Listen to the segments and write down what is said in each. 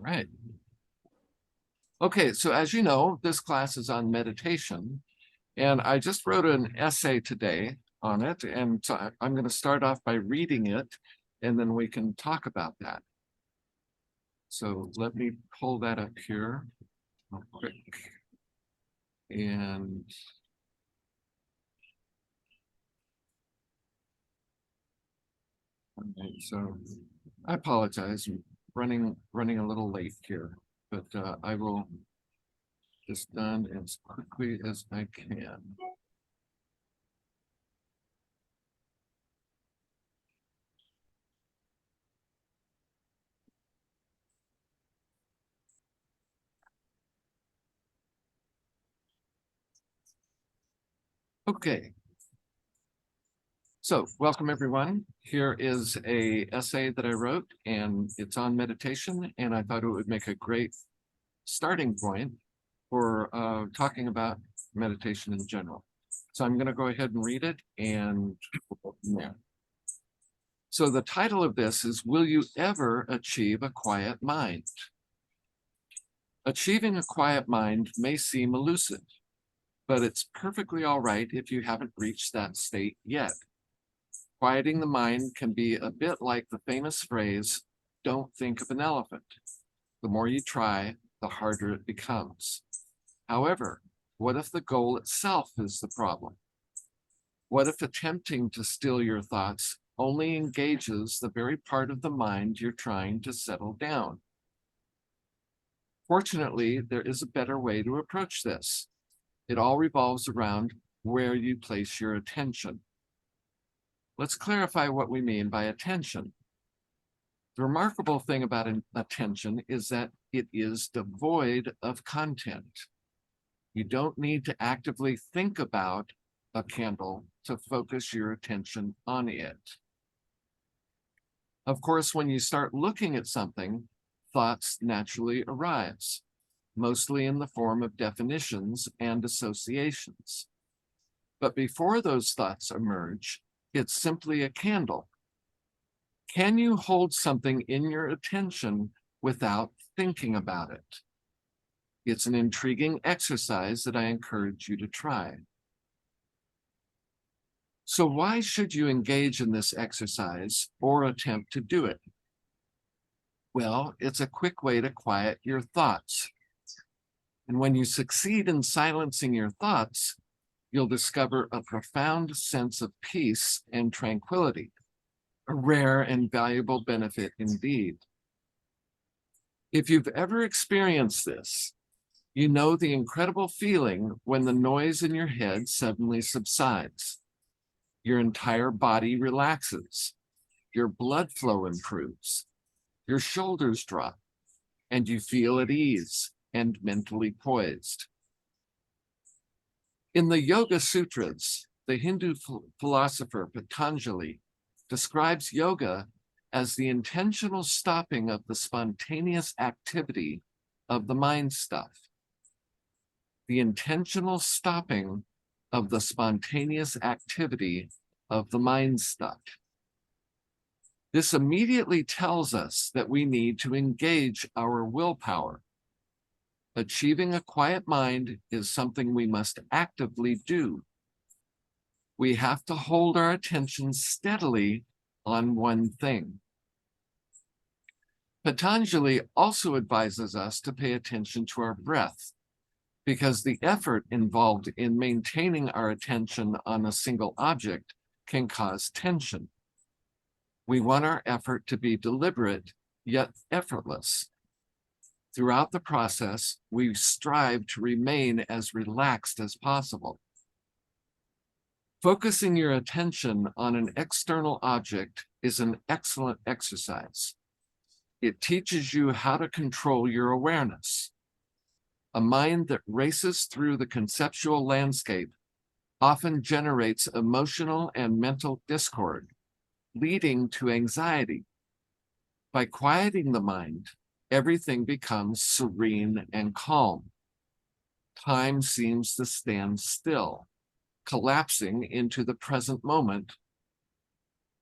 Right. Okay, so as you know, this class is on meditation, and I just wrote an essay today on it, and so I'm going to start off by reading it, and then we can talk about that. So let me pull that up here real quick. And okay, so I apologize, I'm running a little late here, but I will just done as quickly as I can. Okay. So welcome everyone. Here is a essay that I wrote and it's on meditation, and I thought it would make a great starting point for talking about meditation in general. So I'm going to go ahead and read it and we'll go from there. So the title of this is, Will You Ever Achieve a Quiet Mind? Achieving a quiet mind may seem elusive, but it's perfectly all right if you haven't reached that state yet. Quieting the mind can be a bit like the famous phrase, don't think of an elephant. The more you try, the harder it becomes. However, what if the goal itself is the problem? What if attempting to still your thoughts only engages the very part of the mind you're trying to settle down? Fortunately, there is a better way to approach this. It all revolves around where you place your attention. Let's clarify what we mean by attention. The remarkable thing about attention is that it is devoid of content. You don't need to actively think about a candle to focus your attention on it. Of course, when you start looking at something, thoughts naturally arise, mostly in the form of definitions and associations. But before those thoughts emerge, it's simply a candle. Can you hold something in your attention without thinking about it? It's an intriguing exercise that I encourage you to try. So why should you engage in this exercise or attempt to do it? Well, it's a quick way to quiet your thoughts. And when you succeed in silencing your thoughts, you'll discover a profound sense of peace and tranquility, a rare and valuable benefit indeed. If you've ever experienced this, you know the incredible feeling when the noise in your head suddenly subsides. Your entire body relaxes, your blood flow improves, your shoulders drop, and you feel at ease and mentally poised. In the Yoga Sutras, the Hindu philosopher Patanjali describes yoga as the intentional stopping of the spontaneous activity of the mind stuff. The intentional stopping of the spontaneous activity of the mind stuff. This immediately tells us that we need to engage our willpower. Achieving a quiet mind is something we must actively do. We have to hold our attention steadily on one thing. Patanjali also advises us to pay attention to our breath, because the effort involved in maintaining our attention on a single object can cause tension. We want our effort to be deliberate, yet effortless. Throughout the process, we strive to remain as relaxed as possible. Focusing your attention on an external object is an excellent exercise. It teaches you how to control your awareness. A mind that races through the conceptual landscape often generates emotional and mental discord, leading to anxiety. By quieting the mind, everything becomes serene and calm. Time seems to stand still, collapsing into the present moment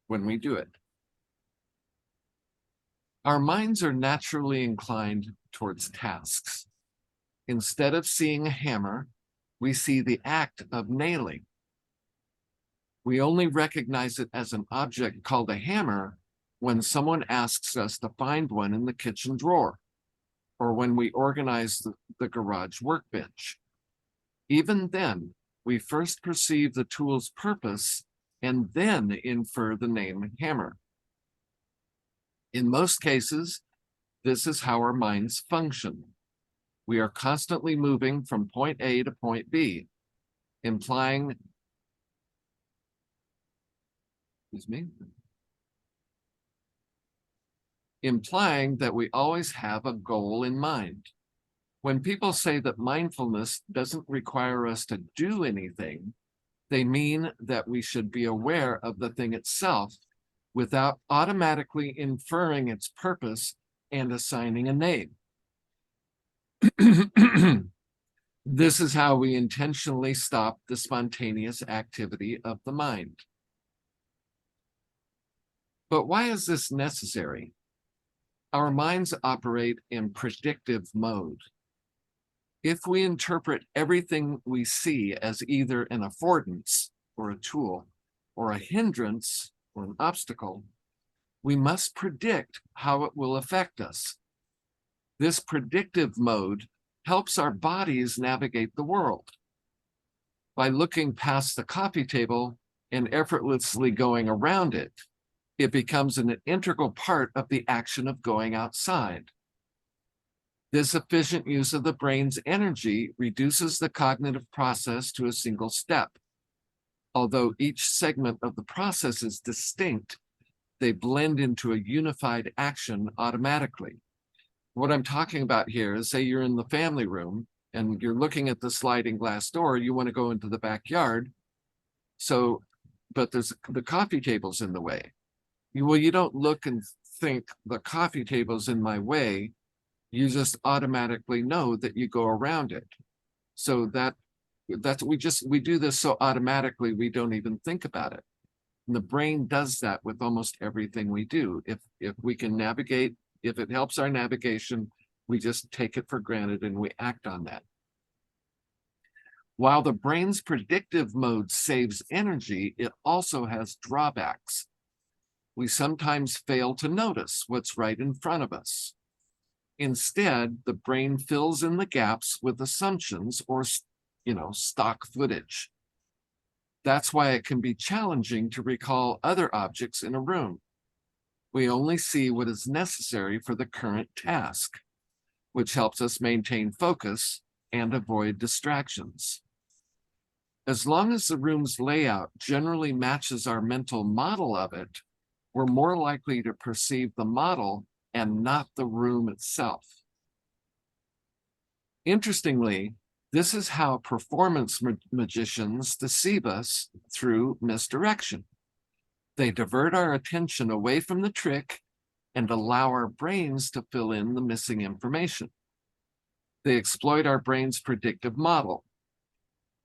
when we do it. Our minds are naturally inclined towards tasks. Instead of seeing a hammer, we see the act of nailing. We only recognize it as an object called a hammer when someone asks us to find one in the kitchen drawer, or when we organize the garage workbench. Even then, we first perceive the tool's purpose and then infer the name hammer. In most cases, this is how our minds function. We are constantly moving from point A to point B, implying that we always have a goal in mind. When people say that mindfulness doesn't require us to do anything, they mean that we should be aware of the thing itself without automatically inferring its purpose and assigning a name. This is how we intentionally stop the spontaneous activity of the mind. But why is this necessary? Our minds operate in predictive mode. If we interpret everything we see as either an affordance or a tool, or a hindrance or an obstacle, we must predict how it will affect us. This predictive mode helps our bodies navigate the world. By looking past the coffee table and effortlessly going around it, it becomes an integral part of the action of going outside. This efficient use of the brain's energy reduces the cognitive process to a single step. Although each segment of the process is distinct, they blend into a unified action automatically. What I'm talking about here is, say you're in the family room and you're looking at the sliding glass door, you want to go into the backyard. But the coffee table's in the way. You don't look and think the coffee table's in my way. You just automatically know that you go around it. So we do this so automatically we don't even think about it. And the brain does that with almost everything we do. If we can navigate, if it helps our navigation, we just take it for granted and we act on that. While the brain's predictive mode saves energy, it also has drawbacks. We sometimes fail to notice what's right in front of us. Instead, the brain fills in the gaps with assumptions or, stock footage. That's why it can be challenging to recall other objects in a room. We only see what is necessary for the current task, which helps us maintain focus and avoid distractions. As long as the room's layout generally matches our mental model of it, we're more likely to perceive the model and not the room itself. Interestingly, this is how performance magicians deceive us through misdirection. They divert our attention away from the trick and allow our brains to fill in the missing information. They exploit our brain's predictive model.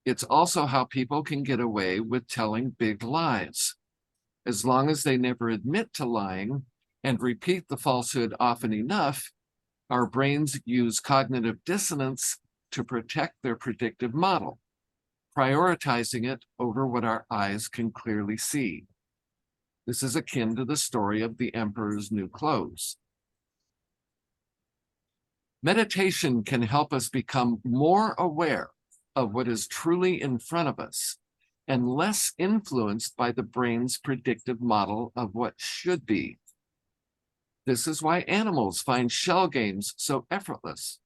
It's also how people can get away with telling big lies. As long as they never admit to lying and repeat the falsehood often enough, our brains use cognitive dissonance to protect their predictive model, prioritizing it over what our eyes can clearly see. This is akin to the story of the emperor's new clothes. Meditation can help us become more aware of what is truly in front of us and less influenced by the brain's predictive model of what should be. This is why animals find shell games so effortless.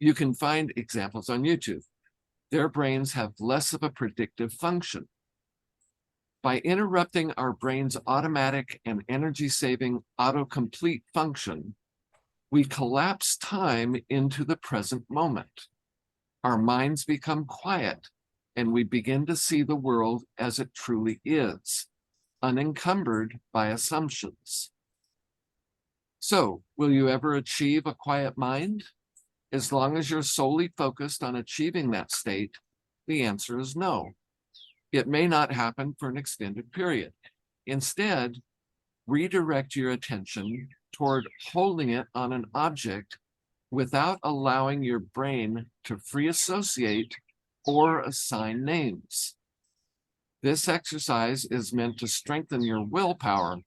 You can find examples on YouTube. Their brains have less of a predictive function. By interrupting our brain's automatic and energy-saving autocomplete function, we collapse time into the present moment. Our minds become quiet, and we begin to see the world as it truly is, unencumbered by assumptions. So, will you ever achieve a quiet mind? As long as you're solely focused on achieving that state, the answer is no. It may not happen for an extended period. Instead, redirect your attention toward holding it on an object without allowing your brain to free associate or assign names. This exercise is meant to strengthen your willpower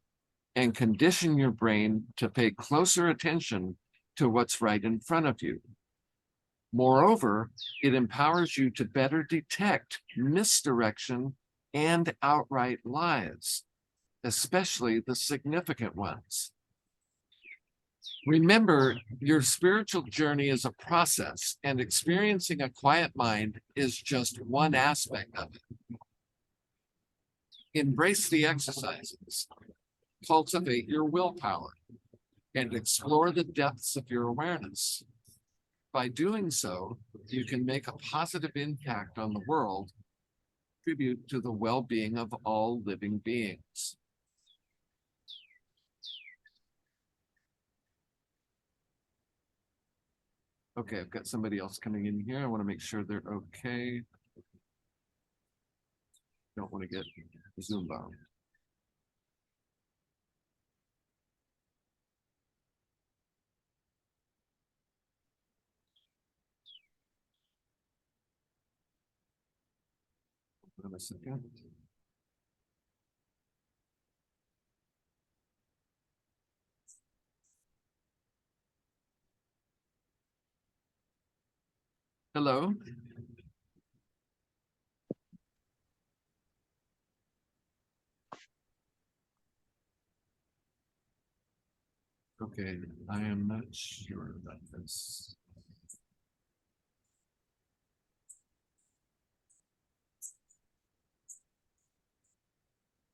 and condition your brain to pay closer attention to what's right in front of you. Moreover, it empowers you to better detect misdirection and outright lies, especially the significant ones. Remember, your spiritual journey is a process, and experiencing a quiet mind is just one aspect of it. Embrace the exercises, cultivate your willpower, and explore the depths of your awareness. By doing so, you can make a positive impact on the world, contribute to the well-being of all living beings. Okay, I've got somebody else coming in here. I want to make sure they're okay. Don't want to get Zoom bound. Hold on a second. Hello. Okay, I am not sure about this.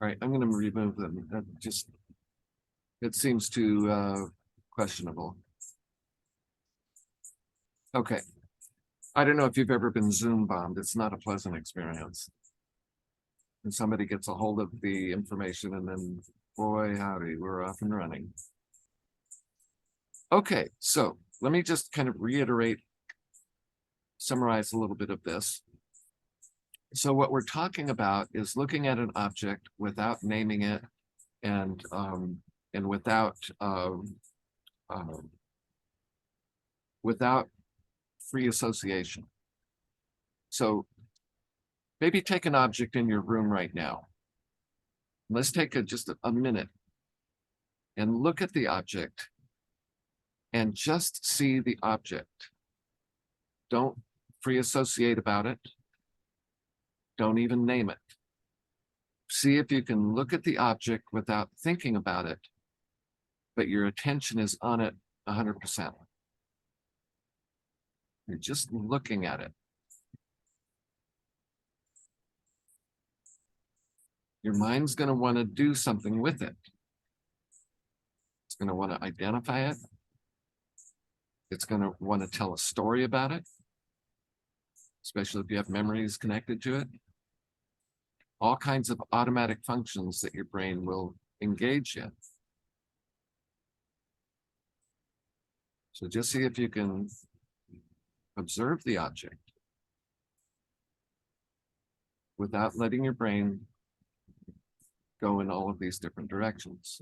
All right, I'm going to remove them. That just, it seems too questionable. Okay. I don't know if you've ever been Zoom bombed. It's not a pleasant experience. And somebody gets a hold of the information and then, boy, howdy, we're off and running. Okay, so let me just kind of reiterate, summarize a little bit of this. So what we're talking about is looking at an object without naming it and without free association. So maybe take an object in your room right now. Let's take just a minute and look at the object and just see the object. Don't free associate about it. Don't even name it. See if you can look at the object without thinking about it, but your attention is on it 100%. You're just looking at it. Your mind's going to want to do something with it. It's going to want to identify it. It's going to want to tell a story about it, especially if you have memories connected to it. All kinds of automatic functions that your brain will engage in. So just see if you can observe the object without letting your brain go in all of these different directions.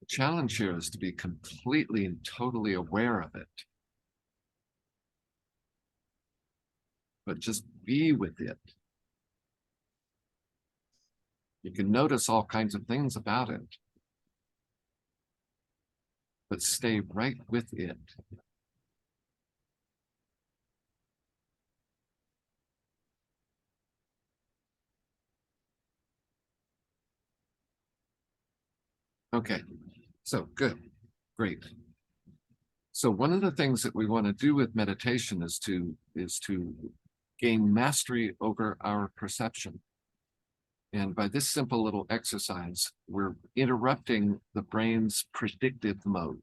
The challenge here is to be completely and totally aware of it, but just be with it. You can notice all kinds of things about it, but stay right with it. Okay, so good, great. So one of the things that we want to do with meditation is to gain mastery over our perception. And by this simple little exercise, we're interrupting the brain's predictive mode.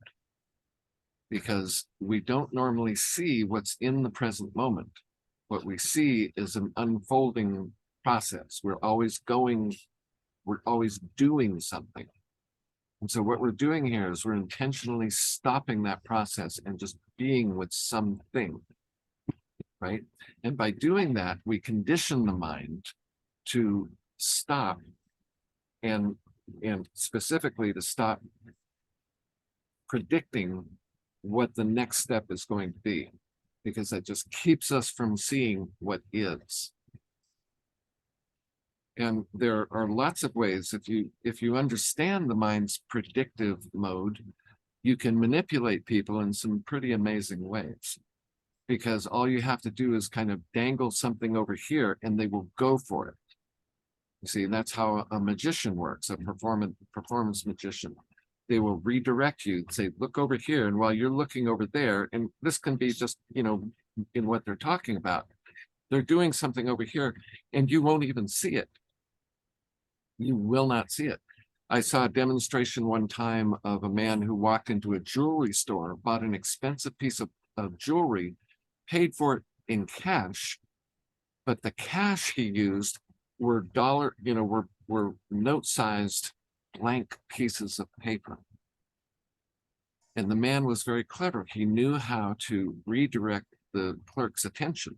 because we don't normally see what's in the present moment. What we see is an unfolding process. We're always doing something. And so what we're doing here is we're intentionally stopping that process and just being with something, right? And by doing that, we condition the mind to stop and specifically to stop predicting what the next step is going to be, because that just keeps us from seeing what is. And there are lots of ways, if you understand the mind's predictive mode, you can manipulate people in some pretty amazing ways, because all you have to do is kind of dangle something over here and they will go for it. You see, that's how a magician works, a performance magician. They will redirect you, say, look over here. And while you're looking over there, and this can be just, in what they're talking about, they're doing something over here and you won't even see it. You will not see it. I saw a demonstration one time of a man who walked into a jewelry store, bought an expensive piece of jewelry, paid for it in cash, but the cash he used were were note-sized blank pieces of paper. And the man was very clever. He knew how to redirect the clerk's attention.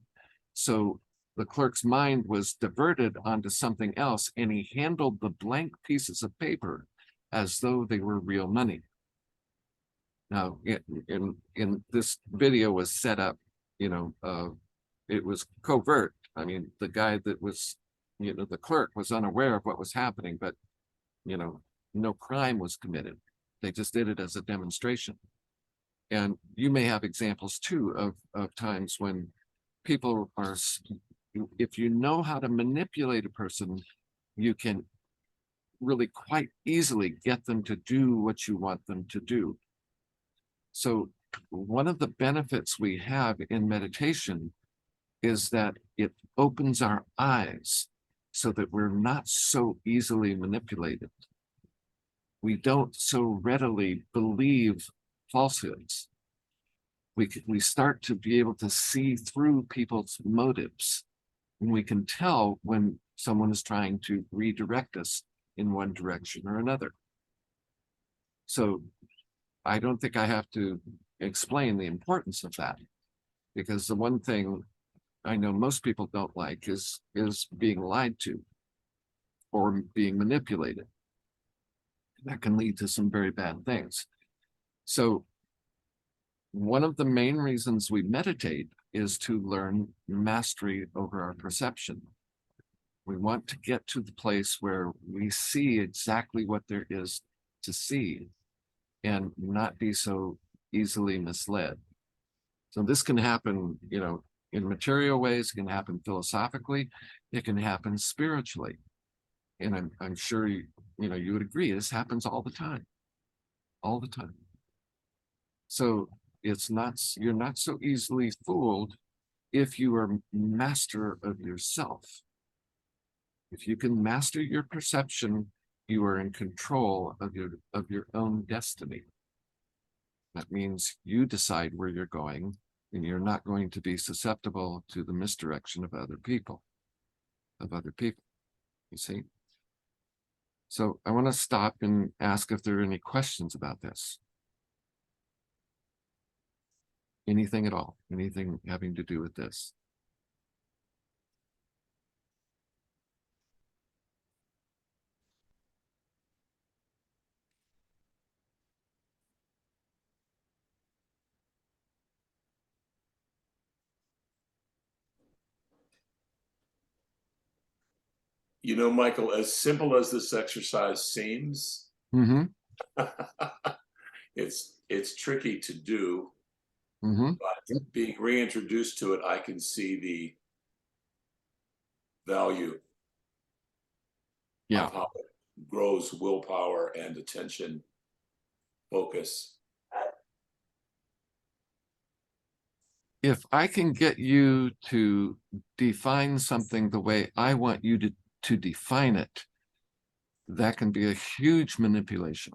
So the clerk's mind was diverted onto something else, and he handled the blank pieces of paper as though they were real money. Now, in this video was set up, it was covert. I mean, the guy that was, the clerk was unaware of what was happening, but, no crime was committed. They just did it as a demonstration. And you may have examples too of times when people are, if you know how to manipulate a person, you can really quite easily get them to do what you want them to do. So one of the benefits we have in meditation is that it opens our eyes so that we're not so easily manipulated. We don't so readily believe falsehoods. We start to be able to see through people's motives, and we can tell when someone is trying to redirect us in one direction or another. So I don't think I have to explain the importance of that, because the one thing I know most people don't like is being lied to or being manipulated. That can lead to some very bad things. So one of the main reasons we meditate is to learn mastery over our perception. We want to get to the place where we see exactly what there is to see and not be so easily misled. So this can happen, in material ways, it can happen philosophically, it can happen spiritually. And I'm sure you would agree, this happens all the time. So you're not so easily fooled if you are master of yourself. If you can master your perception, you are in control of your own destiny. That means you decide where you're going, and you're not going to be susceptible to the misdirection of other people. You see? So I want to stop and ask if there are any questions about this. Anything at all, anything having to do with this. Michael, as simple as this exercise seems, it's tricky to do, but being reintroduced to it, I can see the value of how it grows willpower and attention focus. If I can get you to define something the way I want you to define it, that can be a huge manipulation,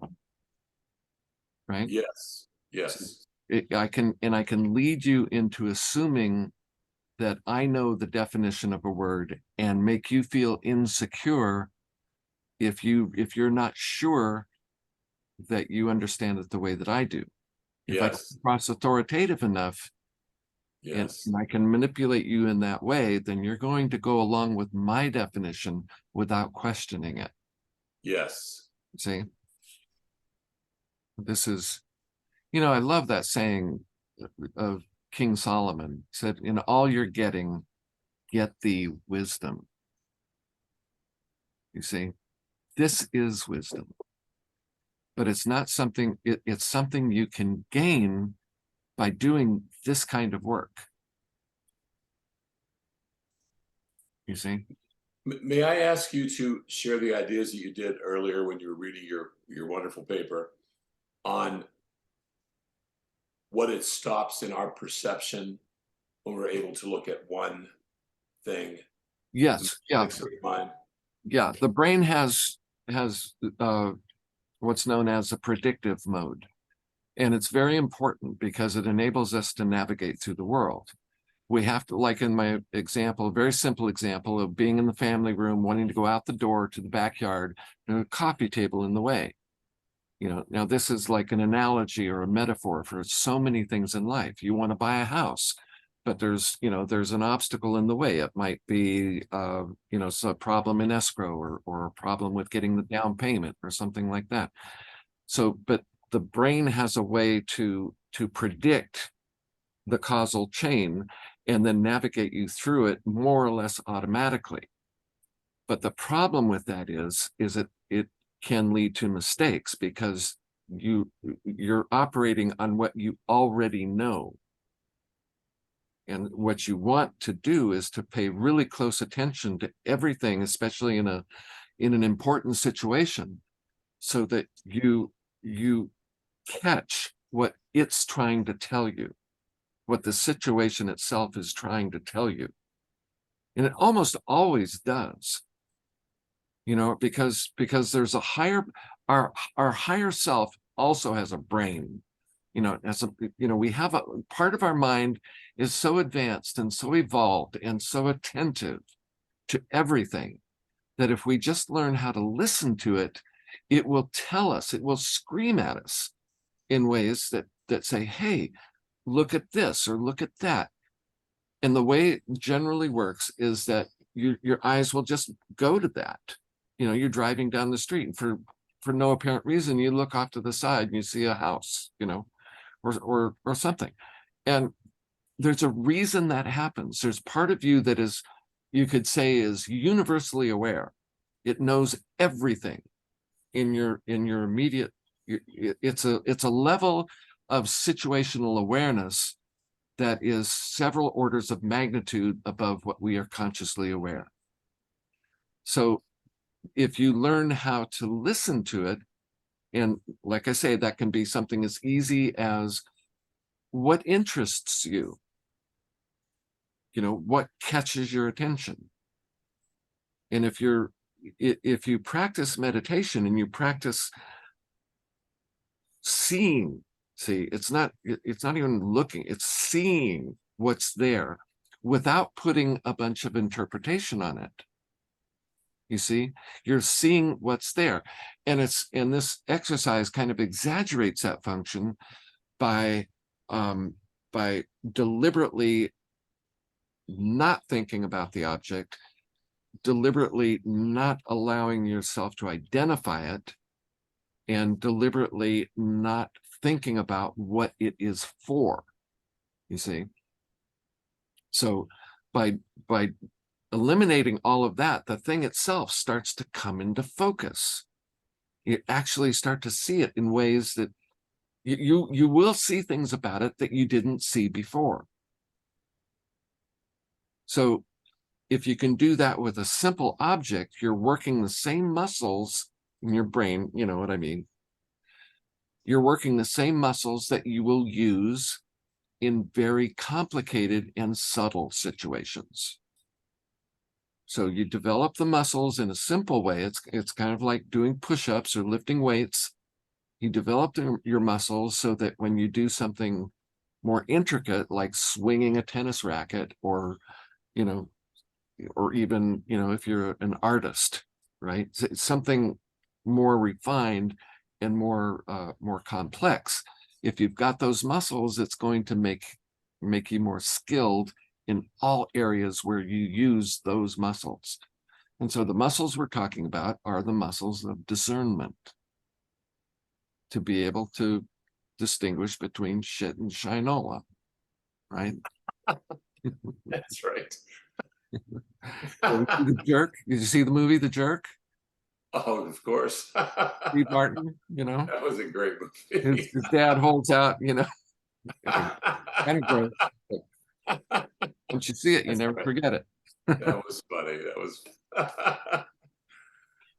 right? Yes. I can lead you into assuming that I know the definition of a word and make you feel insecure if you're not sure that you understand it the way that I do. If I come Yes. across authoritative enough and Yes. I can manipulate you in that way, then you're going to go along with my definition without questioning it. Yes. See, this is, I love that saying of King Solomon. He said, in all you're getting, get the wisdom. You see, this is wisdom, but it's not something, it's something you can gain by doing this kind of work. You see? May I ask you to share the ideas that you did earlier when you were reading your wonderful paper on what it stops in our perception when we're able to look at one thing? Yes. Yeah. Mind. Yeah. The brain has what's known as a predictive mode. And it's very important because it enables us to navigate through the world. We have to, like in my example, a very simple example of being in the family room, wanting to go out the door to the backyard, a coffee table in the way. Now this is like an analogy or a metaphor for so many things in life. You want to buy a house, but there's an obstacle in the way. It might be, so a problem in escrow or a problem with getting the down payment or something like that. So, but the brain has a way to predict the causal chain and then navigate you through it more or less automatically. But the problem with that is it can lead to mistakes because you're operating on what you already know. And what you want to do is to pay really close attention to everything, especially in an important situation, so that you catch what it's trying to tell you, what the situation itself is trying to tell you. And it almost always does, because there's a higher, our higher self also has a brain, we have a part of our mind is so advanced and so evolved and so attentive to everything that if we just learn how to listen to it, it will tell us, it will scream at us in ways that say, hey, look at this or look at that. And the way it generally works is that your eyes will just go to that. You're driving down the street and for no apparent reason, you look off to the side and you see a house, or something. And there's a reason that happens. There's part of you that is, you could say, is universally aware. It knows everything in your immediate, it's a level of situational awareness that is several orders of magnitude above what we are consciously aware. So if you learn how to listen to it, and like I say, that can be something as easy as what interests you, what catches your attention. And if you practice meditation and you practice seeing, it's not even looking, it's seeing what's there without putting a bunch of interpretation on it. You see, you're seeing what's there. And this exercise kind of exaggerates that function by deliberately not thinking about the object, deliberately not allowing yourself to identify it, and deliberately not thinking about what it is for, you see. So by eliminating all of that, the thing itself starts to come into focus. You actually start to see it in ways that you will see things about it that you didn't see before. So if you can do that with a simple object, you're working the same muscles in your brain, you know what I mean? You're working the same muscles that you will use in very complicated and subtle situations. So you develop the muscles in a simple way. It's kind of like doing push-ups or lifting weights. He developed your muscles so that when you do something more intricate, like swinging a tennis racket, or, you know, or even, you know, if you're an artist, right? It's something more refined and more complex. If you've got those muscles, it's going to make you more skilled in all areas where you use those muscles. And so the muscles we're talking about are the muscles of discernment, to be able to distinguish between shit and shinola, right? That's right. The Jerk. Did you see the movie The Jerk? Oh, of course. Steve Martin, you know, That was a great his, movie. his dad holds out, you know, kind of gross. But once you see it, you That's never right. forget it. That was funny. That was.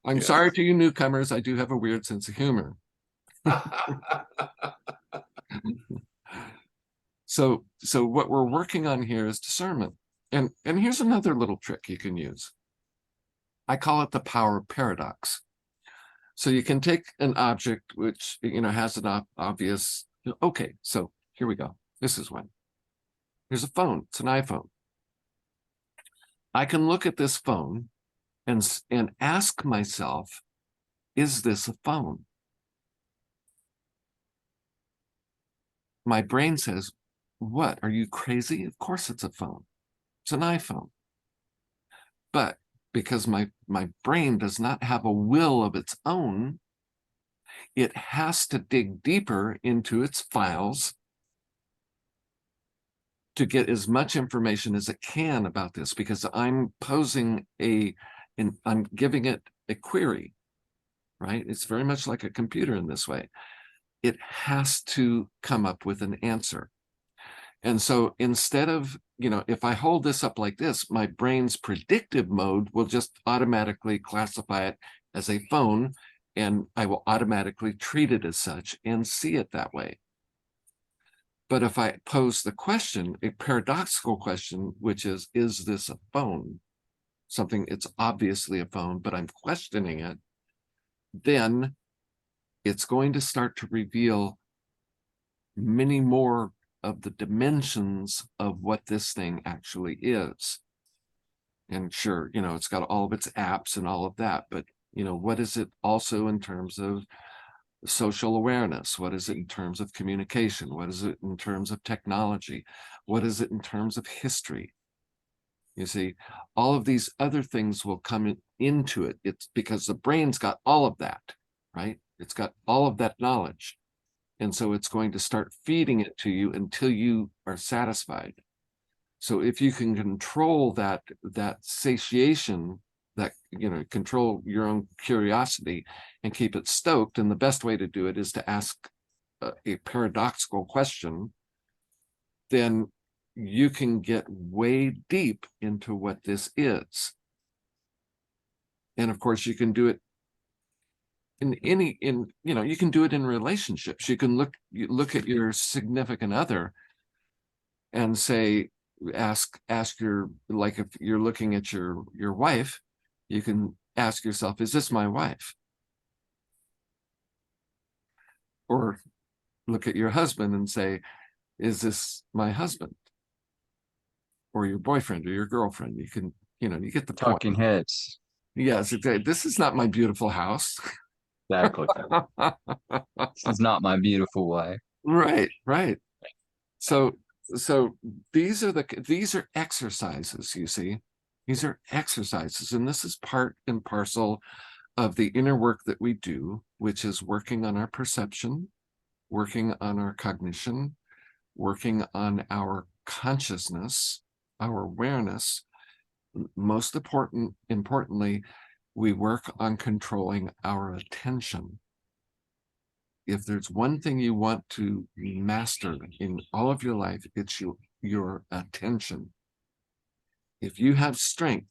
I'm Yeah. sorry to you newcomers, I do have a weird sense of humor. So what we're working on here is discernment. And here's another little trick you can use. I call it the power of paradox. So you can take an object which, you know, has an obvious, okay, so here we go. This is one. Here's a phone. It's an iPhone. I can look at this phone and ask myself, is this a phone? My brain says, what? Are you crazy? Of course it's a phone. It's an iPhone. But because my brain does not have a will of its own, it has to dig deeper into its files to get as much information as it can about this, because I'm posing I'm giving it a query, right? It's very much like a computer in this way. It has to come up with an answer. And so instead of, you know, if I hold this up like this, my brain's predictive mode will just automatically classify it as a phone, and I will automatically treat it as such and see it that way. But if I pose the question, a paradoxical question, which is this a phone? Something, it's obviously a phone, but I'm questioning it, then it's going to start to reveal many more of the dimensions of what this thing actually is. And sure, you know, it's got all of its apps and all of that, but, you know, what is it also in terms of social awareness? What is it in terms of communication? What is it in terms of technology? What is it in terms of history? You see, all of these other things will come into it. It's because the brain's got all of that, right? It's got all of that knowledge. And so it's going to start feeding it to you until you are satisfied. So if you can control that satiation, that, you know, control your own curiosity and keep it stoked, and the best way to do it is to ask a paradoxical question, then you can get way deep into what this is. And of course, you can do it you know, you can do it in relationships. You can look at your significant other and say, ask your, like, if you're looking at your wife, you can ask yourself, is this my wife? Or look at your husband and say, is this my husband? Or your boyfriend or your girlfriend. You can, you know, you get the point. Talking heads. Yes, exactly. This is not my beautiful house. Exactly. This is not my beautiful wife. Right, right. So these are exercises, you see. These are exercises, and this is part and parcel of the inner work that we do, which is working on our perception, working on our cognition, working on our consciousness, our awareness. Most importantly, we work on controlling our attention. If there's one thing you want to master in all of your life, it's your attention. If you have strength,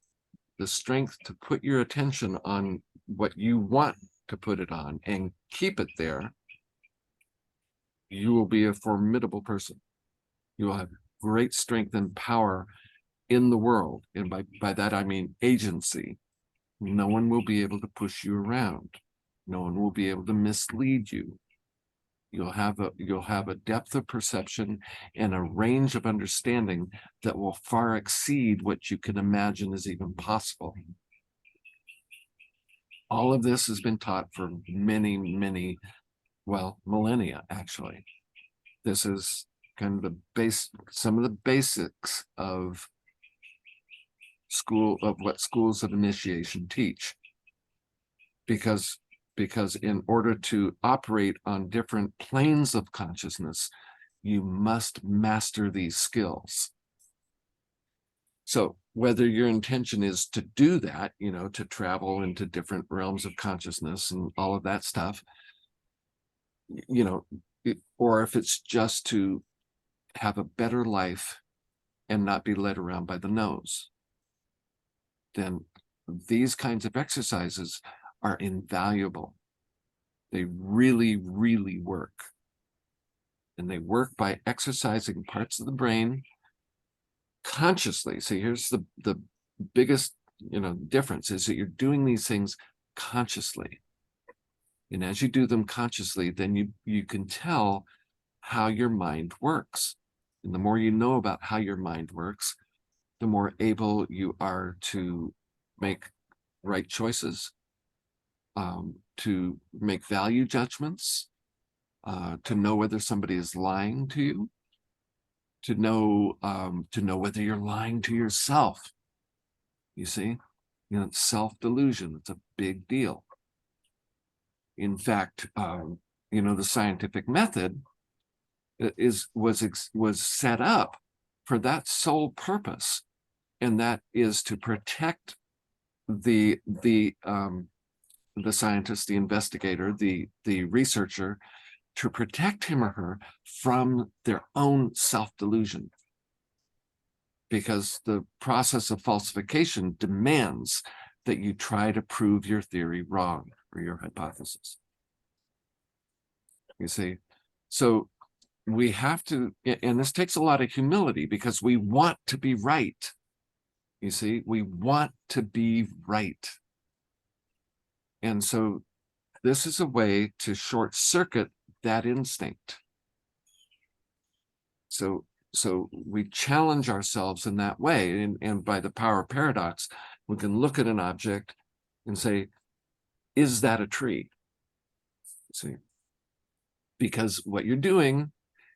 the strength to put your attention on what you want to put it on and keep it there, you will be a formidable person. You will have great strength and power in the world. And by that, I mean agency. No one will be able to push you around. No one will be able to mislead you. You'll have a depth of perception and a range of understanding that will far exceed what you can imagine is even possible. All of this has been taught for many, well, millennia, actually. This is kind of some of the basics of what schools of initiation teach. Because in order to operate on different planes of consciousness, you must master these skills. So whether your intention is to do that, to travel into different realms of consciousness and all of that stuff, or if it's just to have a better life and not be led around by the nose, then these kinds of exercises are invaluable. They really, really work. And they work by exercising parts of the brain consciously. So here's the biggest, difference is that you're doing these things consciously. And as you do them consciously, then you can tell how your mind works. And the more you know about how your mind works, the more able you are to make right choices, to make value judgments, to know whether somebody is lying to you, to know whether you're lying to yourself. You see, self-delusion, it's a big deal. In fact, the scientific method was set up for that sole purpose, and that is to protect the scientist, the investigator, the researcher, to protect him or her from their own self-delusion. Because the process of falsification demands that you try to prove your theory wrong or your hypothesis. You see, so we have to, and this takes a lot of humility because we want to be right. You see, we want to be right. And so this is a way to short circuit that instinct. So we challenge ourselves in that way. And by the power of paradox, we can look at an object and say, is that a tree? See, because what you're doing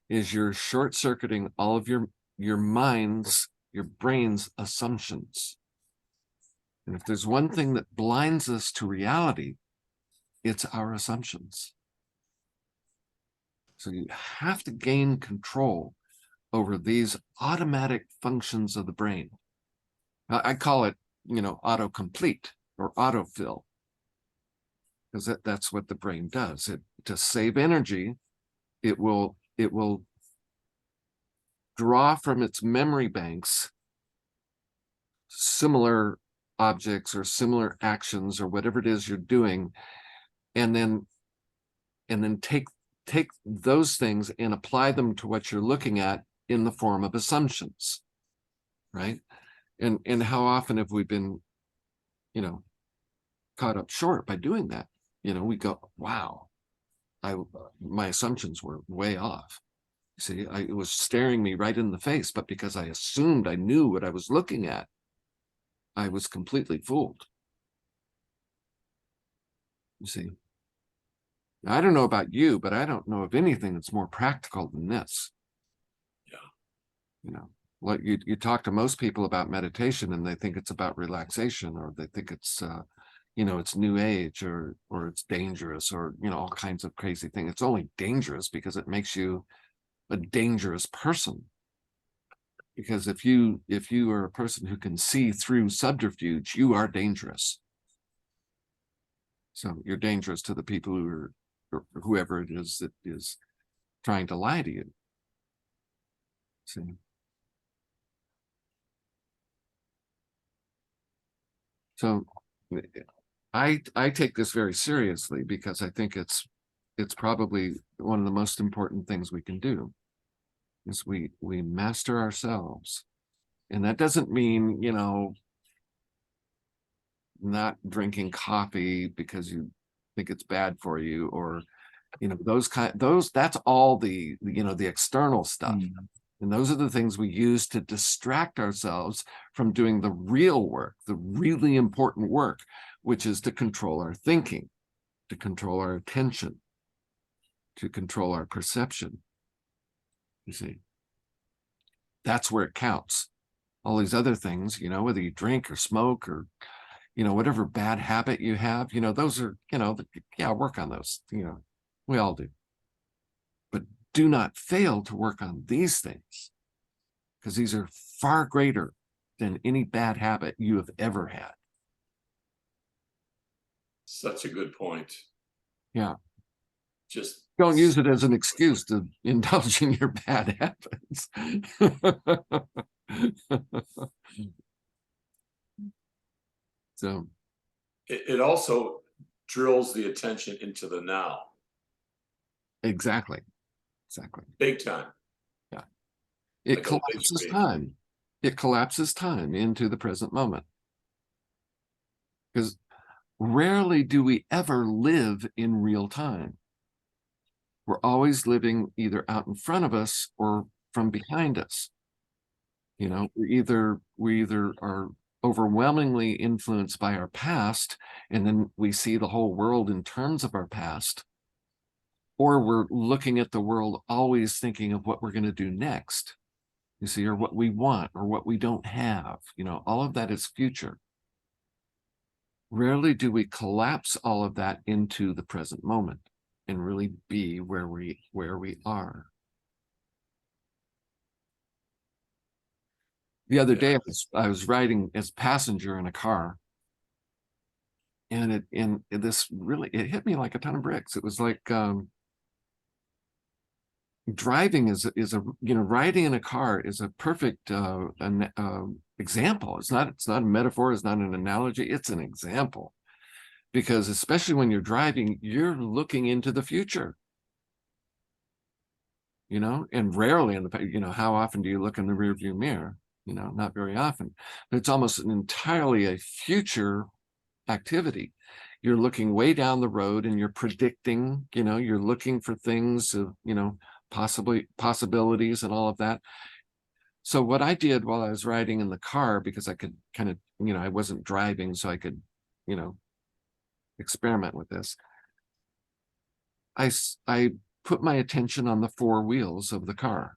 is you're short circuiting all of your brain's assumptions. And if there's one thing that blinds us to reality, it's our assumptions. So you have to gain control over these automatic functions of the brain. I call it, autocomplete or autofill, because that's what the brain does. To save energy, it will draw from its memory banks similar objects or similar actions or whatever it is you're doing, and then take those things and apply them to what you're looking at in the form of assumptions, right? And how often have we been, caught up short by doing that? We go, wow, my assumptions were way off. See, it was staring me right in the face, but because I assumed I knew what I was looking at, I was completely fooled. You see, I don't know about you, but I don't know of anything that's more practical than this. Yeah. Like you talk to most people about meditation and they think it's about relaxation, or they think it's, it's new age, or it's dangerous, or, all kinds of crazy things. It's only dangerous because it makes you a dangerous person. Because if you are a person who can see through subterfuge, you are dangerous. So you're dangerous to the people who are, or whoever it is that is trying to lie to you. See? So I take this very seriously because I think it's probably one of the most important things we can do is we master ourselves. And that doesn't mean, not drinking coffee because you think it's bad for you, or You know, that's all the, you know, the external stuff. Mm. And those are the things we use to distract ourselves from doing the real work, the really important work, which is to control our thinking, to control our attention, to control our perception. You see, that's where it counts. All these other things, you know, whether you drink or smoke or, you know, whatever bad habit you have, you know, those are, you know, yeah, work on those, you know, we all do. But do not fail to work on these things, because these are far greater than any bad habit you have ever had. Such a good point. Yeah. Just Don't use it as an excuse to indulge in your bad habits. So, it also drills the attention into the now, exactly. big time. It Like a light collapses switch. time. It collapses time into the present moment. Because rarely do we ever live in real time. We're always living either out in front of us or from behind us. You know, we either are overwhelmingly influenced by our past, and then we see the whole world in terms of our past, or we're looking at the world always thinking of what we're going to do next, you see, or what we want or what we don't have. You know, all of that is future. Rarely do we collapse all of that into the present moment and really be where we are. The other day, I was riding as passenger in a car, and this really, it hit me like a ton of bricks. It was like driving is a, you know, riding in a car is a perfect example. It's not a metaphor, it's not an analogy, it's an example. Because especially when you're driving, you're looking into the future. You know, and rarely in the, you know, how often do you look in the rearview mirror? You know, not very often. But it's almost entirely a future activity. You're looking way down the road and you're predicting, you know, you're looking for things of, you know, possibilities and all of that. So what I did while I was riding in the car, because I could kind of, you know, I wasn't driving, so I could, you know, experiment with this. I put my attention on the four wheels of the car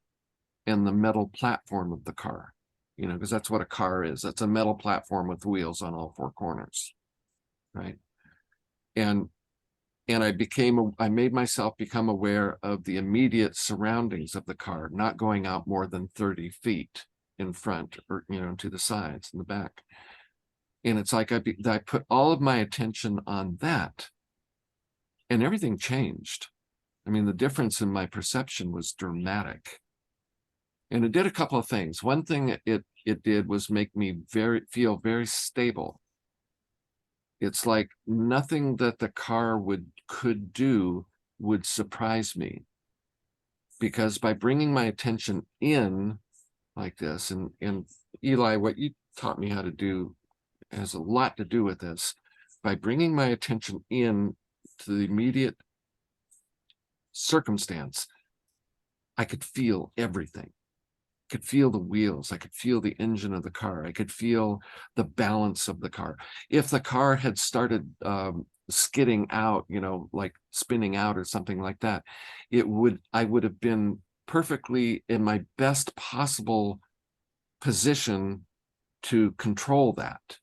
and the metal platform of the car, you know, because that's what a car is. That's a metal platform with wheels on all four corners, right? And I made myself become aware of the immediate surroundings of the car, not going out more than 30 feet in front or, you know, to the sides and the back. And it's like I put all of my attention on that, and everything changed. I mean, the difference in my perception was dramatic. And it did a couple of things. One thing it did was make me feel very stable. It's like nothing that the car could do would surprise me, because by bringing my attention in like this, and Eli, what you taught me how to do has a lot to do with this. By bringing my attention in to the immediate circumstance, I could feel everything. Could feel the wheels. I could feel the engine of the car. I could feel the balance of the car. If the car had started skidding out, you know, like spinning out or something like that, I would have been perfectly in my best possible position to control that,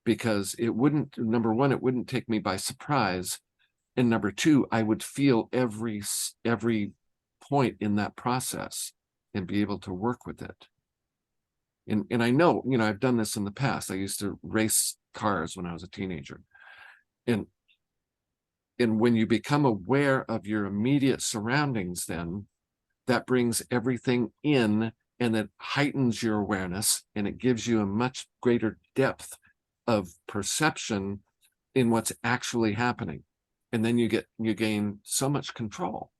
because it wouldn't, number one, it wouldn't take me by surprise, and number two, I would feel every point in that process and be able to work with it. And I know, you know, I've done this in the past. I used to race cars when I was a teenager. And when you become aware of your immediate surroundings, then that brings everything in, and it heightens your awareness, and it gives you a much greater depth of perception in what's actually happening. And then you gain so much control.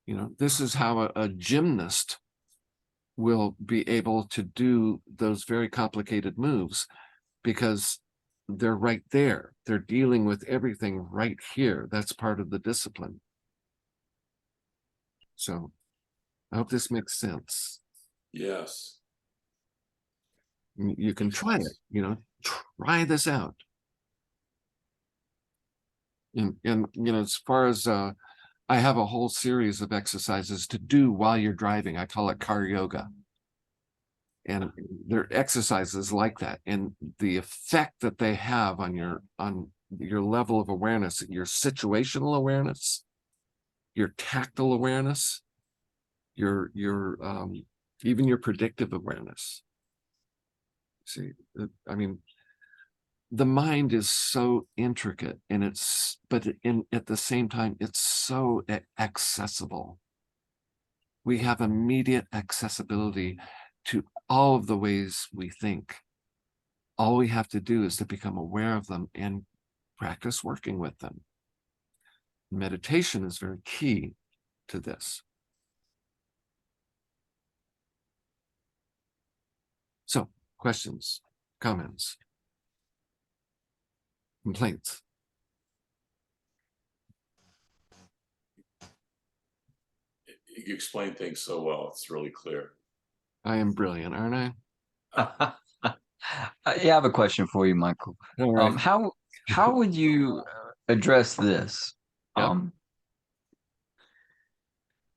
You know, this is how a gymnast will be able to do those very complicated moves, because they're right there. They're dealing with everything right here. That's part of the discipline. So I hope this makes sense. Yes. You can try it, try this out. And as far as I have a whole series of exercises to do while you're driving. I call it car yoga. And they're exercises like that. And the effect that they have on your level of awareness, your situational awareness, your tactile awareness, your even your predictive awareness. See, I mean, the mind is so intricate, and but at the same time, it's so accessible. We have immediate accessibility to all of the ways we think. All we have to do is to become aware of them and practice working with them. Meditation is very key to this. So, questions, comments, complaints? You explain things so well. It's really clear. I am brilliant, aren't I? I have a question for you, Michael. All right. How would you address this? Yep.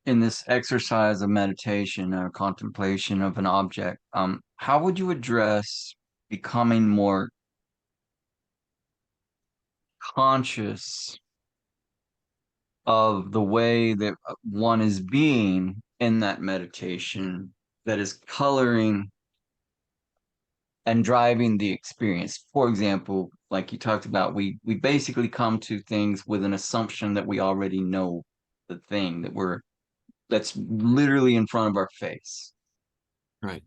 In this exercise of meditation or contemplation of an object, how would you address becoming more conscious of the way that one is being in that meditation that is coloring and driving the experience? For example, like you talked about, we basically come to things with an assumption that we already know the thing that's literally in front of our face. Right.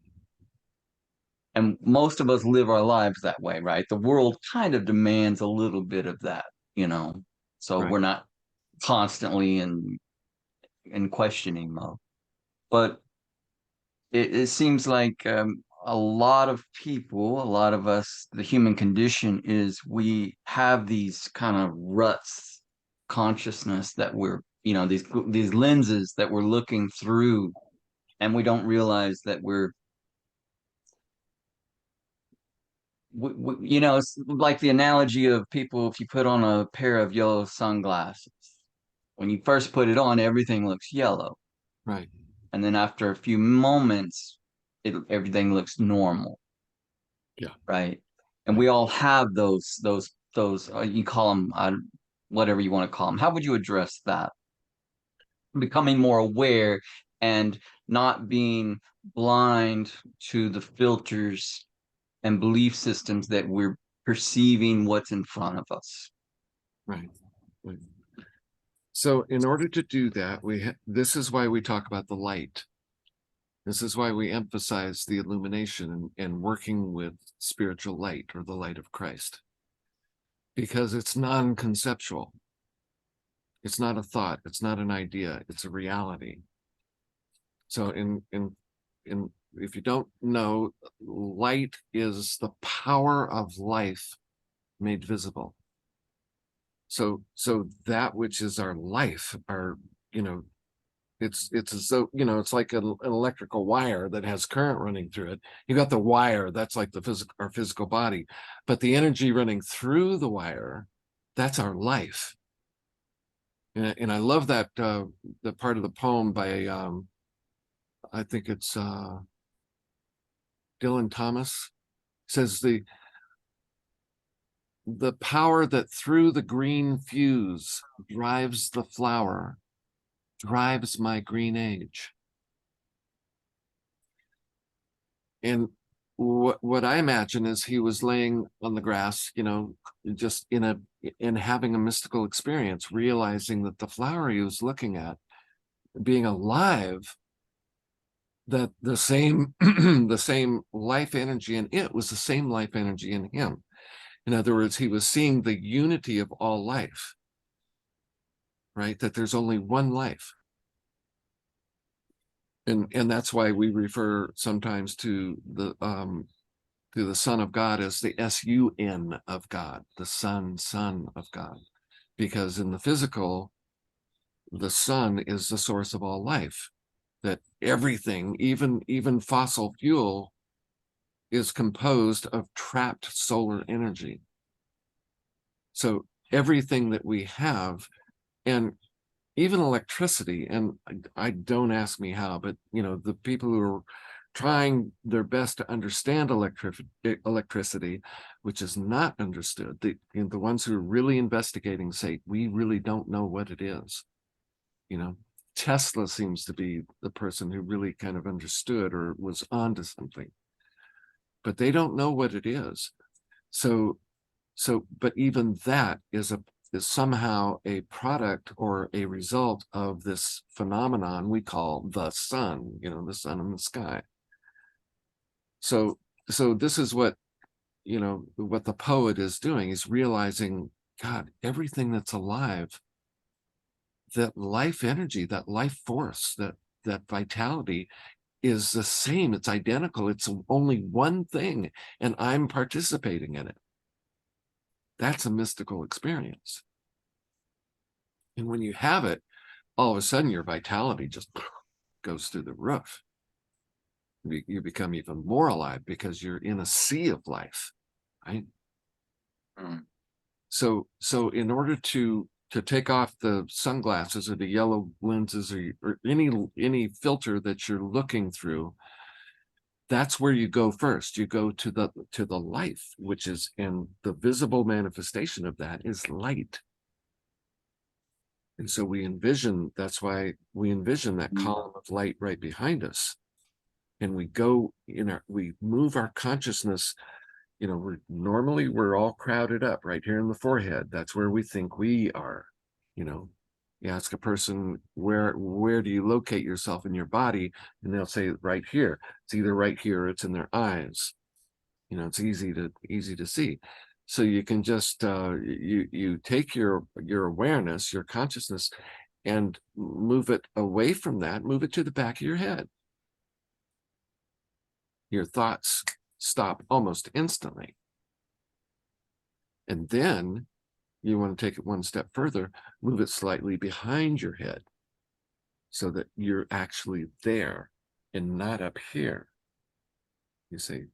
And most of us live our lives that way, right? The world kind of demands a little bit of that, so Right. we're not constantly in questioning mode. But it seems like a lot of people, a lot of us, the human condition is we have these kind of ruts consciousness that we're, these lenses that we're looking through, and we don't realize that it's like the analogy of people, if you put on a pair of yellow sunglasses, when you first put it on, everything looks yellow. Right. And then after a few moments, everything looks normal. Yeah. Right. And Right. we all have those, you call them, whatever you want to call them. How would you address that? Becoming more aware and not being blind to the filters and belief systems that we're perceiving what's in front of us. Right. Right. So in order to do that, this is why we talk about the light. This is why we emphasize the illumination and working with spiritual light, or the light of Christ, because it's non-conceptual. It's not a thought. It's not an idea. It's a reality. So if you don't know, light is the power of life made visible. So that which is our life, it's as though, it's like an electrical wire that has current running through it. You got the wire, that's like our physical body, but the energy running through the wire, that's our life. And I love that the part of the poem by I think it's Dylan Thomas, says the power that through the green fuse drives the flower, drives my green age. And what I imagine is he was laying on the grass, just in having a mystical experience, realizing that the flower he was looking at, being alive, that the same the same life energy in it was the same life energy in him. In other words, he was seeing the unity of all life, right? That there's only one life. And that's why we refer sometimes to to the Son of God as the S-U-N of God, the Son of God. Because in the physical, the sun is the source of all life, that everything, even fossil fuel, is composed of trapped solar energy. So everything that we have, and even electricity, and I don't ask me how, but the people who are trying their best to understand electricity, which is not understood, the ones who are really investigating say, we really don't know what it is. Tesla seems to be the person who really kind of understood or was onto something, but they don't know what it is. So, but even that is somehow a product or a result of this phenomenon we call the sun, the sun in the sky. So this is what, what the poet is doing, is realizing, God, everything that's alive, that life energy, that life force, that vitality is the same. It's identical. It's only one thing, and I'm participating in it. That's a mystical experience. And when you have it, all of a sudden your vitality just goes through the roof. You become even more alive because you're in a sea of life, right? So in order to take off the sunglasses or the yellow lenses or any filter that you're looking through, that's where you go first. You go to the life, which is, and the visible manifestation of that is light. And so that's why we envision that column of light right behind us. And we go we move our consciousness, we're all crowded up right here in the forehead. That's where we think we are. You ask a person, where do you locate yourself in your body? And they'll say right here. It's either right here or it's in their eyes. It's easy to see. So you can just you take your awareness, your consciousness, and move it away from that, move it to the back of your head. Your thoughts stop almost instantly. And then you want to take it one step further, move it slightly behind your head so that you're actually there and not up here, you see.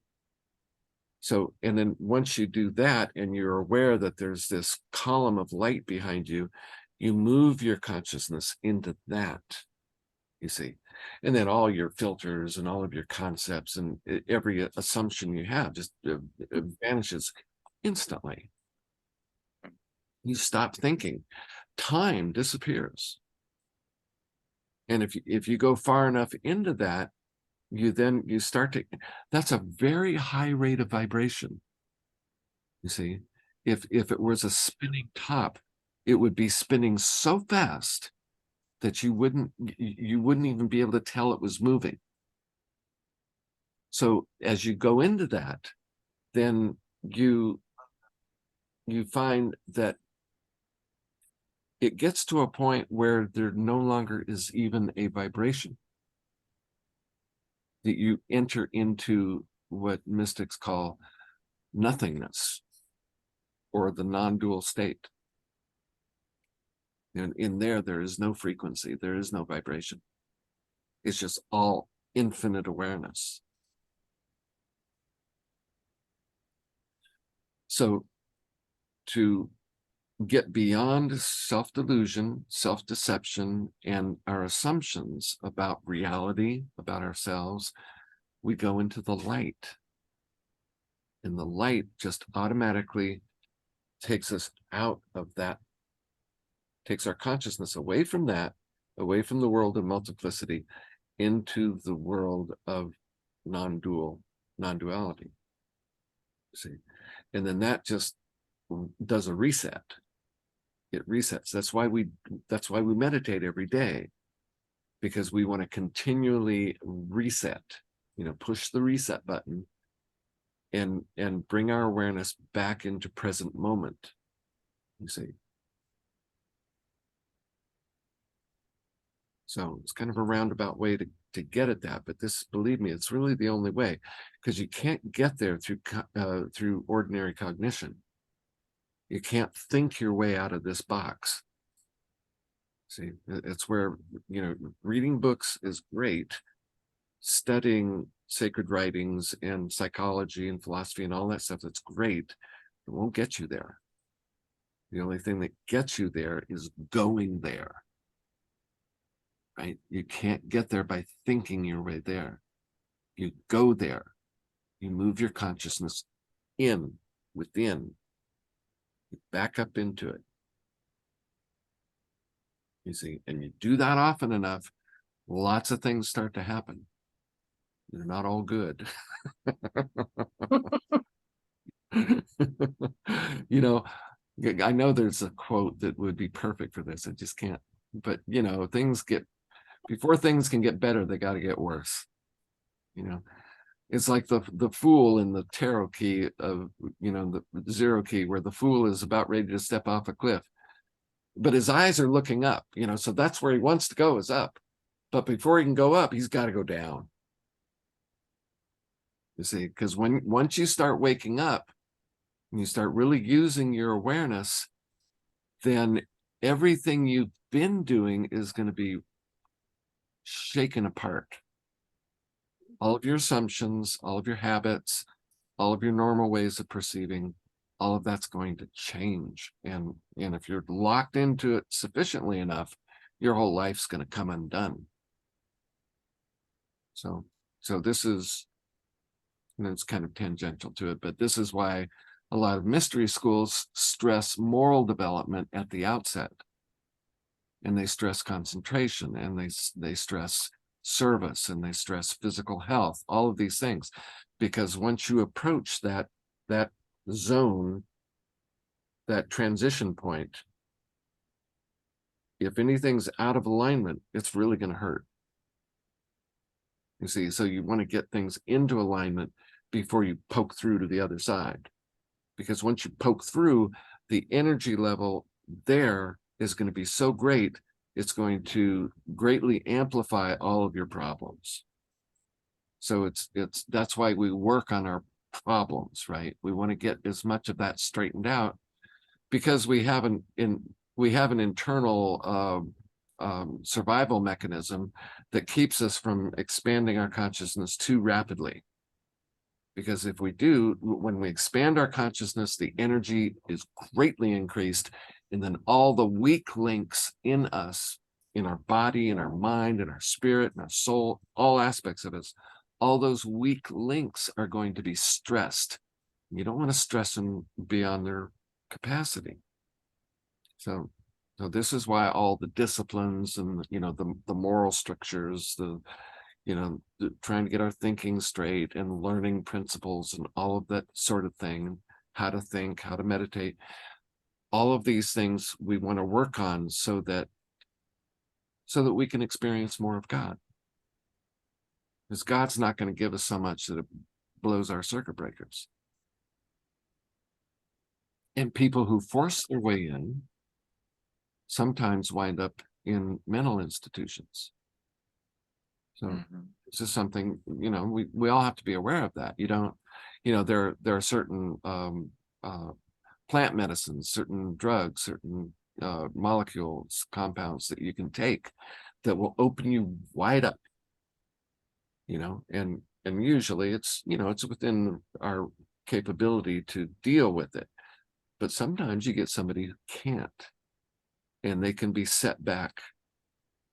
So, and then once you do that and you're aware that there's this column of light behind you, you move your consciousness into that, you see. And then all your filters and all of your concepts and every assumption you have just vanishes instantly. You stop thinking. Time disappears. And if you go far enough into that, you start to, that's a very high rate of vibration. You see, if it was a spinning top, it would be spinning so fast that you wouldn't even be able to tell it was moving. So as you go into that, then you find that it gets to a point where there no longer is even a vibration. That you enter into what mystics call nothingness, or the non-dual state. And in there is no frequency, there is no vibration. It's just all infinite awareness. So to get beyond self-delusion, self-deception, and our assumptions about reality, about ourselves, we go into the light. And the light just automatically takes us out of that, takes our consciousness away from that, away from the world of multiplicity, into the world of non-duality. See, and then that just does a reset. It resets. That's why we meditate every day, because we want to continually reset, push the reset button and bring our awareness back into present moment, you see. So it's kind of a roundabout way to get at that, but this, believe me, it's really the only way, because you can't get there through ordinary cognition. You can't think your way out of this box. See, it's where, reading books is great. Studying sacred writings and psychology and philosophy and all that stuff, that's great. It won't get you there. The only thing that gets you there is going there. Right? You can't get there by thinking your way there. You go there. You move your consciousness within. You back up into it. You see, and you do that often enough, lots of things start to happen. They're not all good. I know there's a quote that would be perfect for this. I just can't. But before things can get better, they got to get worse. It's like the fool in the tarot key of the zero key, where the fool is about ready to step off a cliff, but his eyes are looking up. So that's where he wants to go, is up. But before he can go up, he's got to go down. You see, because once you start waking up and you start really using your awareness, then everything you've been doing is going to be shaken apart. All of your assumptions, all of your habits, all of your normal ways of perceiving, all of that's going to change. And if you're locked into it sufficiently enough, your whole life's going to come undone. So this is, and it's kind of tangential to it, but this is why a lot of mystery schools stress moral development at the outset. And they stress concentration, and they stress service, and they stress physical health, all of these things, because once you approach that zone, that transition point, if anything's out of alignment, it's really going to hurt. You see, so you want to get things into alignment before you poke through to the other side, because once you poke through, the energy level there is going to be so great, it's going to greatly amplify all of your problems. So that's why we work on our problems, right? We want to get as much of that straightened out, because we have an internal survival mechanism that keeps us from expanding our consciousness too rapidly. Because if we do, when we expand our consciousness, the energy is greatly increased, and then all the weak links in us, in our body, in our mind, in our spirit, in our soul, all aspects of us, all those weak links are going to be stressed. You don't want to stress them beyond their capacity. So this is why all the disciplines and the moral strictures, trying to get our thinking straight and learning principles and all of that sort of thing, how to think, how to meditate, all of these things we want to work on so that we can experience more of God. Because God's not going to give us so much that it blows our circuit breakers. And people who force their way in sometimes wind up in mental institutions. So this is something, we all have to be aware of that. There are certain plant medicines, certain drugs, certain molecules, compounds that you can take that will open you wide up, and usually it's within our capability to deal with it. But sometimes you get somebody who can't, and they can be set back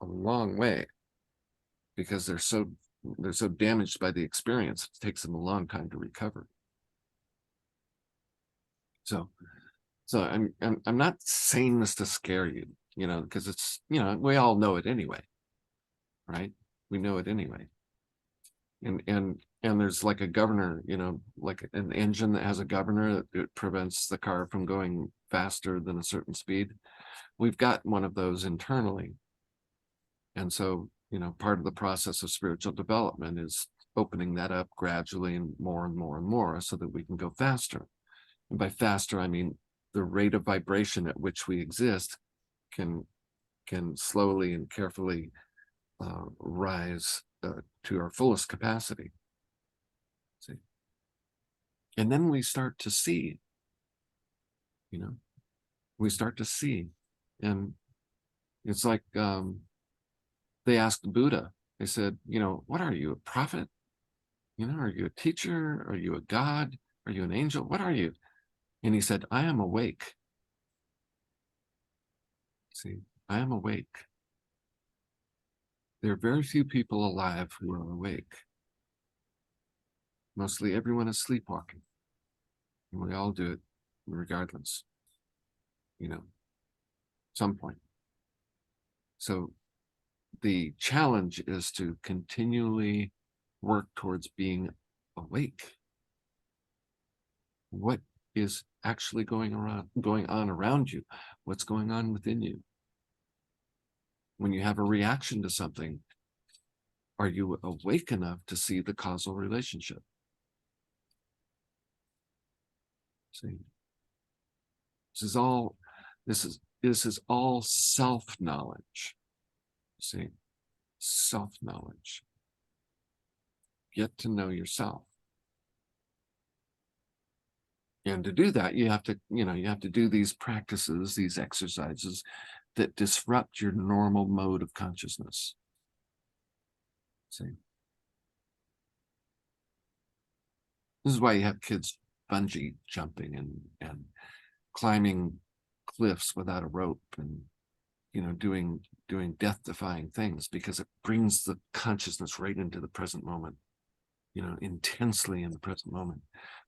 a long way because they're so damaged by the experience. It takes them a long time to recover. So I'm not saying this to scare you, because it's, we all know it anyway, right? We know it anyway. And there's like a governor, like an engine that has a governor that prevents the car from going faster than a certain speed. We've got one of those internally. And so, part of the process of spiritual development is opening that up gradually and more and more and more so that we can go faster. And by faster, I mean the rate of vibration at which we exist can slowly and carefully rise to our fullest capacity. See, and then we start to see, you know, we start to see, and it's like they asked Buddha. They said, you know, what are you, a prophet? You know, are you a teacher? Are you a god? Are you an angel? What are you? And he said, I am awake. See, I am awake. There are very few people alive who are awake. Mostly everyone is sleepwalking. And we all do it regardless, you know, some point. So the challenge is to continually work towards being awake. What is actually going on around you? What's going on within you? When you have a reaction to something, are you awake enough to see the causal relationship? See, this is all self-knowledge. See, self-knowledge. Get to know yourself. And to do that, you have to do these practices, these exercises that disrupt your normal mode of consciousness. See, this is why you have kids bungee jumping and climbing cliffs without a rope, and doing death-defying things, because it brings the consciousness right into the present moment, intensely in the present moment.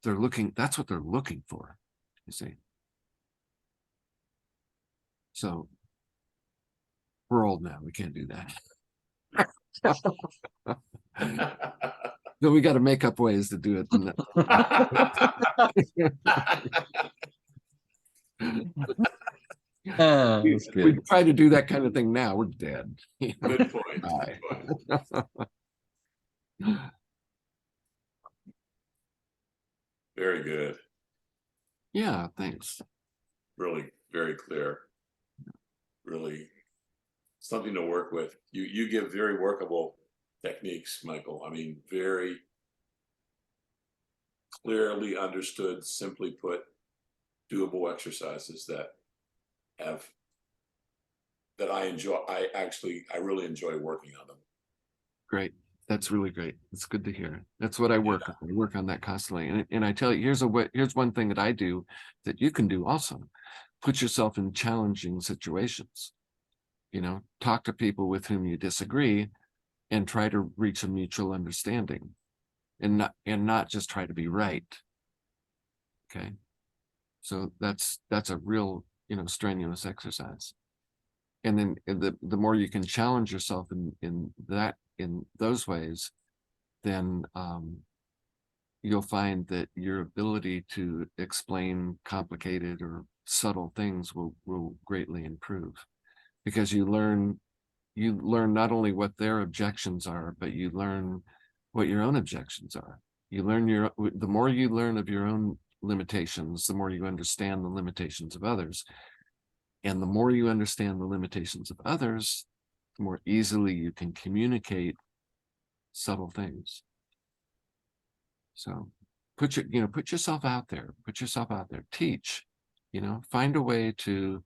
That's what they're looking for, you see. So we're old now, we can't do that. So we got to make up ways to do it. That's We good. try to do that kind of thing now, we're dead. Good point. Good point. Very good. Yeah, thanks. Really very clear. Really something to work with. You give very workable techniques, Michael. I mean, very clearly understood, simply put, doable exercises that I enjoy. I really enjoy working on them. Great. That's really great. It's good to hear. That's what I work on. I work on that constantly. And I tell you, here's one thing that I do that you can do also. Put yourself in challenging situations. Talk to people with whom you disagree and try to reach a mutual understanding, and not just try to be right. Okay. So that's a real, strenuous exercise. And then the more you can challenge yourself in those ways, then you'll find that your ability to explain complicated or subtle things will greatly improve, because you learn not only what their objections are, but you learn what your own objections are. The more you learn of your own limitations, the more you understand the limitations of others. And the more you understand the limitations of others, the more easily you can communicate subtle things. So put yourself out there, teach, find a way to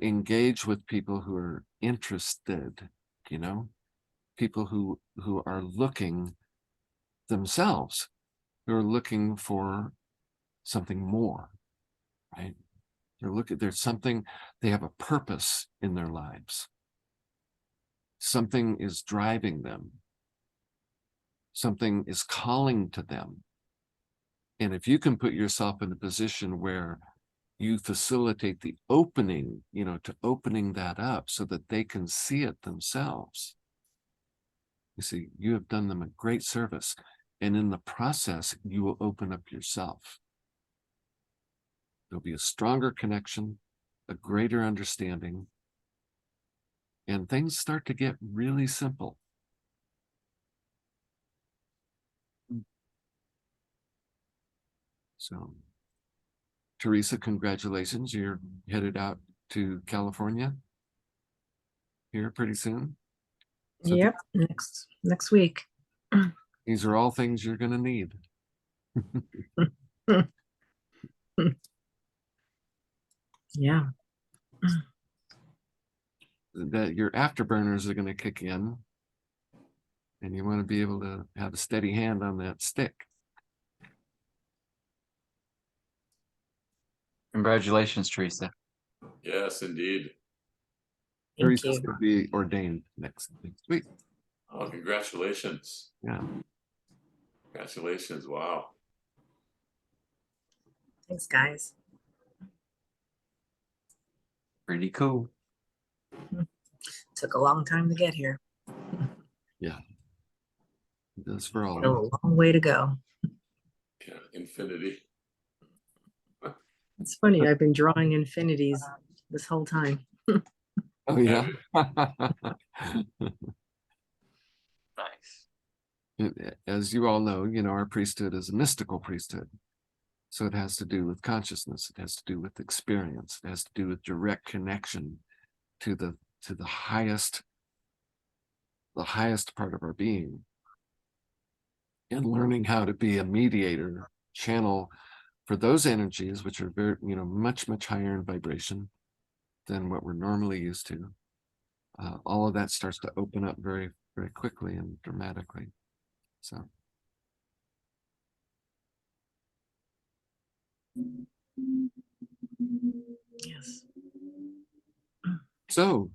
engage with people who are interested, people who are looking themselves, who are looking for something more, right? There's something, they have a purpose in their lives. Something is driving them. Something is calling to them. And if you can put yourself in a position where you facilitate the opening, to opening that up so that they can see it themselves, you see, you have done them a great service. And in the process, you will open up yourself. There'll be a stronger connection, a greater understanding, and things start to get really simple. So, Teresa, congratulations. You're headed out to California here pretty soon. So Yep, next week. these are all things you're gonna need. Yeah, That your afterburners are gonna kick in. And you want to be able to have a steady hand on that stick. Congratulations, Teresa. Yes, indeed. thank Teresa's you. gonna be ordained next week. Oh, congratulations. Yeah. Congratulations. Wow. Thanks, guys. Pretty cool. Took a long time to get here. It does for all of Still us. a long way to go. Yeah, infinity. It's funny, I've been drawing infinities this whole time. Oh, yeah. Nice. As you all know, our priesthood is a mystical priesthood. So it has to do with consciousness. It has to do with experience. It has to do with direct connection to the highest part of our being. And learning how to be a mediator, channel for those energies, which are very, much, much higher in vibration than what we're normally used to. All of that starts to open up very, very quickly and dramatically. So. Yes. So,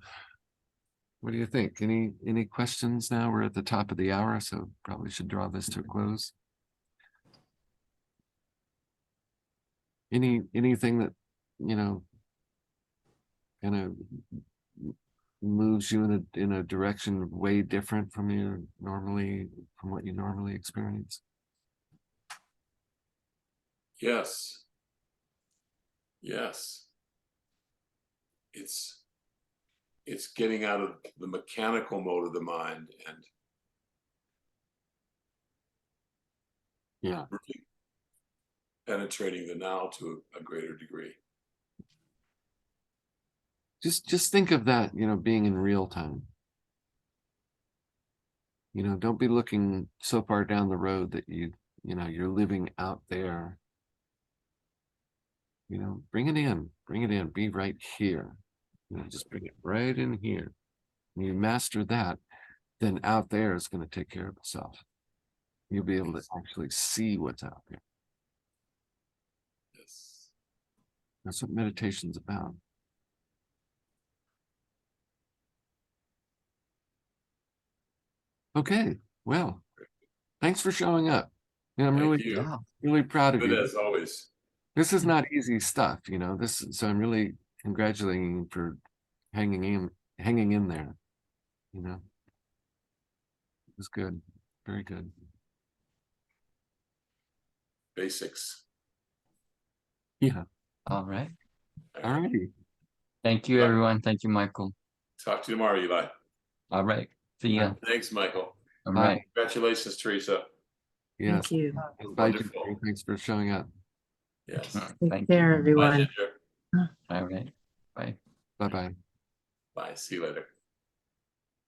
what do you think? Any questions now? We're at the top of the hour, so probably should draw this to a close. Anything that, kind of moves you in a direction way different from what you normally experience? Yes. Yes. It's getting out of the mechanical mode of the mind and Yeah. really penetrating the now to a greater degree. Just think of that, being in real time. Don't be looking so far down the road that you're living out there. Bring it in, be right here. Just bring it right in here. When you master that, then out there is going to take care of itself. You'll be able to actually see what's out there. Yes. That's what meditation's about. Okay, well, thanks for showing up. I'm Thank you. really proud of Good you. as always. This is not easy stuff, so I'm really congratulating you for hanging in there. It was good, very good. Basics. Yeah. All right. All righty. Thank you, everyone. Thank you, Michael. Talk to you tomorrow, Eli. All right. See ya. Thanks, Michael. All Bye. right. Congratulations, Teresa. Yes. Thank you. Bye, Wonderful. Jerry. Thanks for showing up. Yes. Take Thank care, you. Bye, everyone. Ginger. All right. Bye. Bye-bye. Bye. See you later.